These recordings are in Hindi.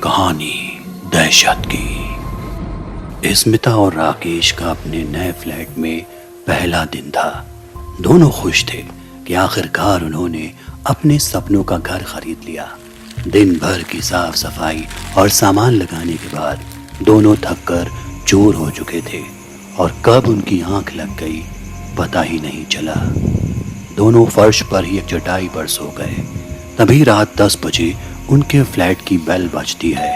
कहानी दहशत की। स्मिता और राकेश का अपने नए फ्लैट में पहला दिन था। दोनों खुश थे कि आखिरकार उन्होंने अपने सपनों का घर खरीद लिया। दिन भर की साफ सफाई और सामान लगाने के बाद दोनों थक कर चूर हो चुके थे और कब उनकी आंख लग गई पता ही नहीं चला। दोनों फर्श पर ही एक चटाई पर सो गए। तभी रात 10 बजे उनके फ्लैट की बेल बजती है।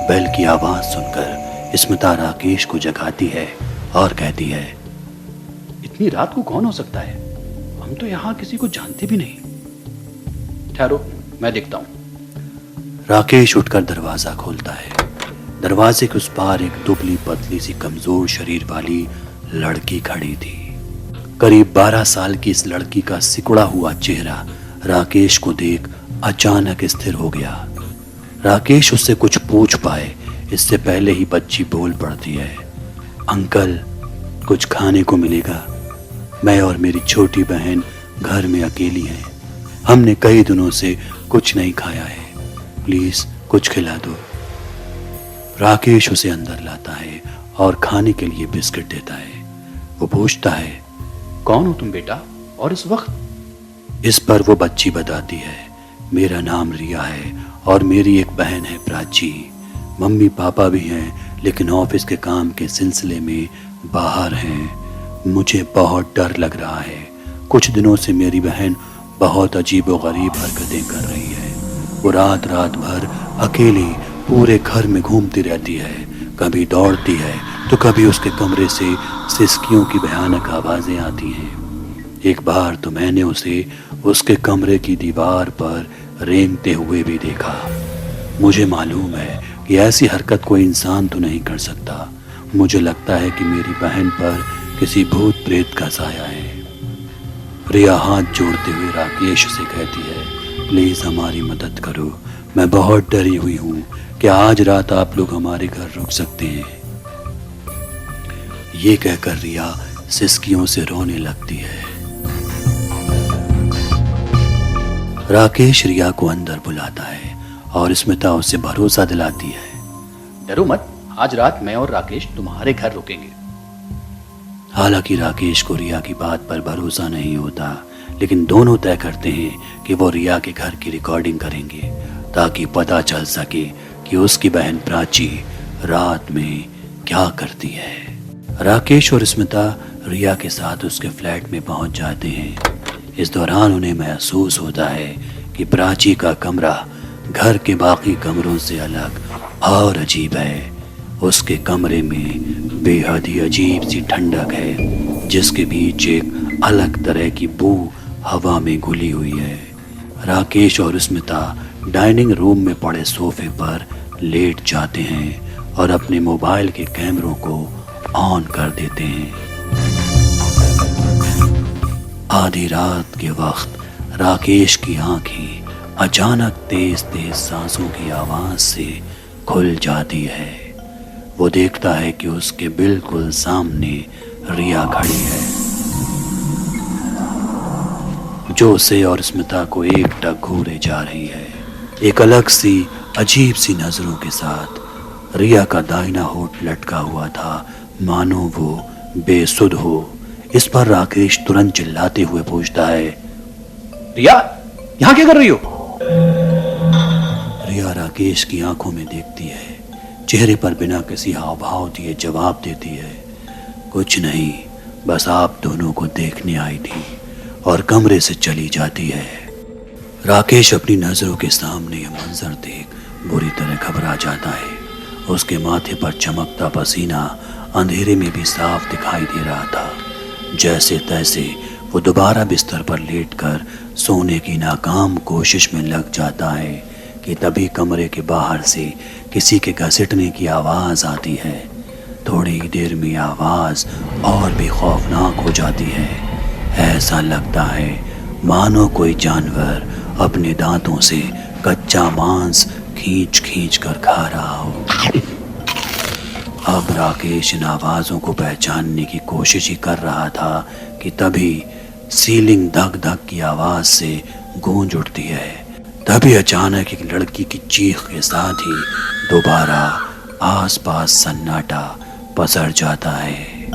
बेल की आवाज सुनकर स्मिता राकेश को जगाती है और कहती है, इतनी रात को कौन हो सकता है? हम तो यहाँ किसी को जानते भी नहीं। ठहरो, मैं देखता हूँ। राकेश उठकर दरवाजा खोलता है। दरवाजे के उस पार एक दुबली पतली सी कमजोर शरीर वाली लड़की खड़ी थी। करीब 12 साल की इस लड़की का सिकुड़ा हुआ चेहरा राकेश को देख अचानक स्थिर हो गया। राकेश उससे कुछ पूछ पाए इससे पहले ही बच्ची बोल पड़ती है, अंकल कुछ खाने को मिलेगा? मैं और मेरी छोटी बहन घर में अकेली हैं। हमने कई दिनों से कुछ नहीं खाया है, प्लीज कुछ खिला दो। राकेश उसे अंदर लाता है और खाने के लिए बिस्किट देता है। वो पूछता है, कौन हो तुम बेटा और इस वक्त? इस पर वो बच्ची बताती है, मेरा नाम रिया है और मेरी एक बहन है प्राची। मम्मी पापा भी हैं लेकिन ऑफिस के काम के सिलसिले में बाहर हैं। मुझे बहुत डर लग रहा है। कुछ दिनों से मेरी बहन बहुत अजीब व गरीब हरकतें कर रही है। वो रात भर अकेली पूरे घर में घूमती रहती है। कभी दौड़ती है तो कभी उसके कमरे से सिसकियों की भयानक आवाजें आती हैं। एक बार तो मैंने उसे उसके कमरे की दीवार पर रेंगते हुए भी देखा। मुझे मालूम है कि ऐसी हरकत कोई इंसान तो नहीं कर सकता। मुझे लगता है कि मेरी बहन पर किसी भूत प्रेत का साया है। रिया हाथ जोड़ते हुए राकेश से कहती है, प्लीज हमारी मदद करो। मैं बहुत डरी हुई हूँ। क्या आज रात आप लोग हमारे घर रुक सकते हैं? ये कहकर रिया सिसकियों से रोने लगती है। राकेश रिया को अंदर बुलाता है और स्मिता उसे भरोसा दिलाती है, डरो मत, आज रात मैं और राकेश तुम्हारे घर रुकेंगे। हालांकि राकेश को रिया की बात पर भरोसा नहीं होता, लेकिन दोनों तय करते हैं कि वो रिया के घर की रिकॉर्डिंग करेंगे ताकि पता चल सके कि उसकी बहन प्राची रात में क्या करती है। राकेश और स्मिता रिया के साथ उसके फ्लैट में पहुंच जाते हैं। इस दौरान उन्हें महसूस होता है कि प्राची का कमरा घर के बाकी कमरों से अलग और अजीब है। उसके कमरे में बेहद ही अजीब सी ठंडक है, जिसके बीच एक अलग तरह की बू हवा में घुली हुई है। राकेश और स्मिता डाइनिंग रूम में पड़े सोफे पर लेट जाते हैं और अपने मोबाइल के कैमरों को ऑन कर देते हैं। आधी रात के वक्त राकेश की आंखें अचानक तेज तेज सांसों की आवाज से खुल जाती है। वो देखता है कि उसके बिल्कुल सामने रिया खड़ी है, जो उसे और स्मिता को एकटक घूरे जा रही है। एक अलग सी अजीब सी नजरों के साथ रिया का दाहिना होठ लटका हुआ था, मानो वो बेसुध हो। इस पर राकेश तुरंत चिल्लाते हुए पूछता है, रिया यहाँ क्या कर रही हो? रिया राकेश की आंखों में देखती है। चेहरे पर बिना किसी हाव भाव दिए जवाब देती है, कुछ नहीं, बस आप दोनों को देखने आई थी, और कमरे से चली जाती है। राकेश अपनी नजरों के सामने यह मंजर देख बुरी तरह घबरा जाता है। उसके माथे पर चमकता पसीना अंधेरे में भी साफ दिखाई दे रहा था। जैसे तैसे वो दोबारा बिस्तर पर लेटकर सोने की नाकाम कोशिश में लग जाता है कि तभी कमरे के बाहर से किसी के घसीटने की आवाज आती है। थोड़ी ही देर में आवाज और भी खौफनाक हो जाती है। ऐसा लगता है मानो कोई जानवर अपने दांतों से कच्चा मांस खींच खींच कर खा रहा हो। अब राकेश इन आवाजों को पहचानने की कोशिश ही कर रहा था कि तभी सीलिंग धक धक की आवाज से गूंज उठती है। तभी अचानक एक लड़की की चीख के साथ ही दोबारा आसपास सन्नाटा पसर जाता है।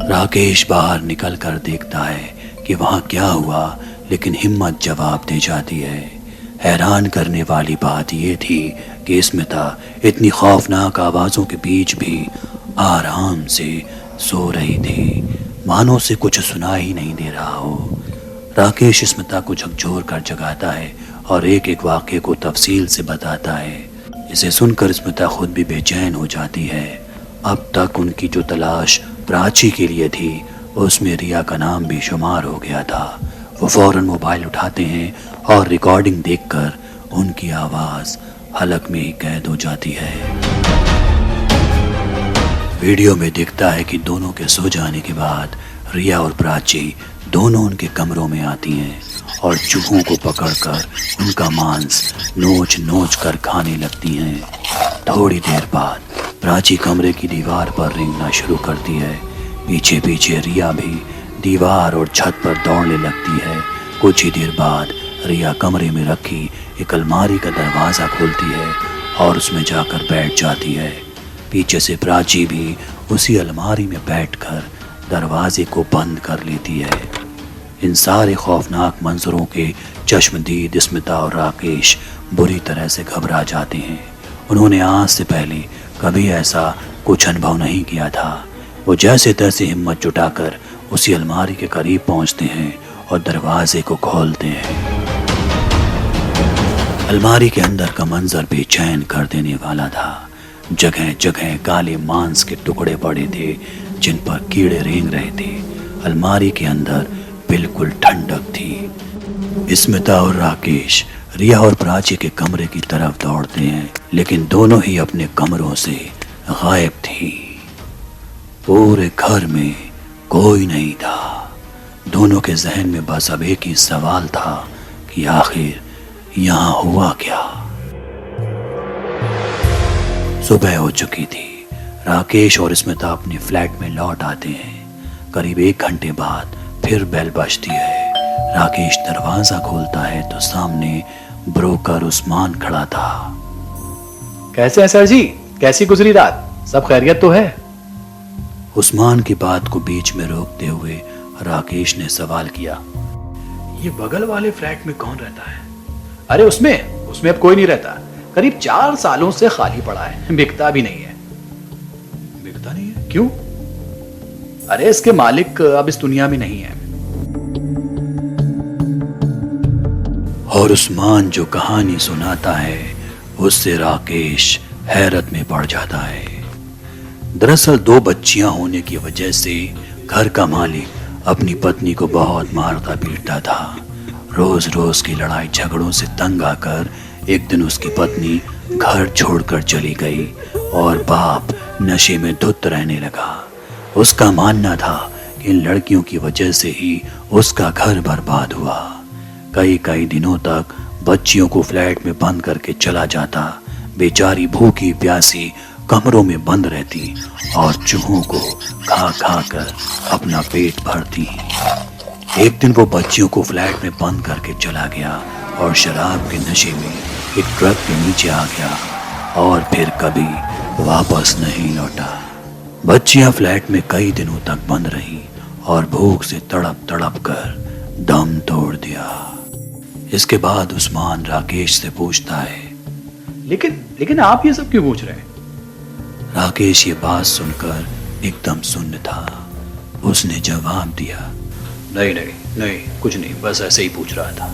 राकेश बाहर निकलकर देखता है कि वहां क्या हुआ, लेकिन हिम्मत जवाब दे जाती है। हैरान करने वाली बात यह थी कि स्मिता इतनी खौफनाक आवाजों के बीच भी आराम से सो रही थी, मानो से कुछ सुना ही नहीं दे रहा हो। राकेश स्मिता को झकझोर कर जगाता है और एक एक वाक्य को तफसील से बताता है। इसे सुनकर स्मिता खुद भी बेचैन हो जाती है। अब तक उनकी जो तलाश प्राची के लिए थी, उसमें रिया का नाम भी शुमार हो गया था। वो फौरन मोबाइल उठाते हैं और रिकॉर्डिंग देखकर उनकी आवाज हलक में ही कैद हो जाती है। वीडियो में दिखता है कि दोनों के सो जाने के बाद रिया और प्राची दोनों उनके कमरों में आती हैं और चूहों को पकड़कर उनका मांस नोच नोच कर खाने लगती हैं। थोड़ी देर बाद प्राची कमरे की दीवार पर रेंगना शुरू करती है। पीछे पीछे रिया भी दीवार और छत पर दौड़ने लगती है। कुछ ही देर बाद रिया कमरे में रखी एक अलमारी का दरवाज़ा खोलती है और उसमें जाकर बैठ जाती है। पीछे से प्राची भी उसी अलमारी में बैठकर दरवाजे को बंद कर लेती है। इन सारे खौफनाक मंजरों के चश्मदीद स्मिता और राकेश बुरी तरह से घबरा जाते हैं। उन्होंने आज से पहले कभी ऐसा कुछ अनुभव नहीं किया था। वो जैसे तैसे हिम्मत जुटाकर उसी अलमारी के करीब पहुंचते हैं और दरवाजे को खोलते हैं। अलमारी के अंदर का मंजर बेचैन कर देने वाला था। जगह जगह काले मांस के टुकड़े पड़े थे जिन पर कीड़े रेंग रहे थे। अलमारी के अंदर बिल्कुल ठंडक थी। स्मिता और राकेश रिया और प्राची के कमरे की तरफ दौड़ते हैं, लेकिन दोनों ही अपने कमरों से गायब थी। पूरे घर में कोई नहीं था। दोनों के जहन में बस अब एक ही सवाल था कि आखिर यहाँ हुआ क्या। सुबह हो चुकी थी। राकेश और स्मिता अपने फ्लैट में लौट आते हैं। करीब 1 घंटे बाद फिर बेल बजती है। राकेश दरवाजा खोलता है तो सामने ब्रोकर उस्मान खड़ा था। कैसे हैं सर जी? कैसी गुजरी रात? सब खैरियत तो है? उस्मान की बात को बीच में रोकते हुए राकेश ने सवाल किया। ये बगल वाले फ्लैट में कौन रहता है? अरे उसमें अब कोई नहीं रहता। करीब 4 सालों से खाली पड़ा है, बिकता भी नहीं है। बिकता नहीं है? क्यों? अरे इसके मालिक अब इस दुनिया में नहीं है। और उस्मान जो कहानी सुनाता है उससे राकेश हैरत में पड़ जाता है। दरअसल 2 बच्चियां होने की वजह से घर का मालिक अपनी पत्नी को बहुत मारता पीटता था। रोज रोज की लड़ाई झगड़ों से तंग आकर एक दिन उसकी पत्नी घर छोड़कर चली गई और बाप नशे में धुत रहने लगा। उसका मानना था कि इन लड़कियों की वजह से ही उसका घर बर्बाद हुआ। कई दिनों तक बच्चियों को फ्लैट में बंद करके चला जाता। बेचारी भूखी प्यासी कमरों में बंद रहती और चूहों को खा खा कर अपना पेट भरती। एक दिन वो बच्चियों को फ्लैट में बंद करके चला गया और शराब के नशे में एक ट्रक के नीचे आ गया और फिर कभी वापस नहीं लौटा। बच्चियां फ्लैट में कई दिनों तक बंद रहीं और भूख से तड़प तड़प कर दम तोड़ दिया। इसके बाद उस्मान राकेश से पूछता है, लेकिन आप ये सब क्यों पूछ रहे हैं? राकेश ये बात सुनकर एकदम सुन्न था। उसने जवाब दिया, नहीं, कुछ नहीं, बस ऐसे ही पूछ रहा था।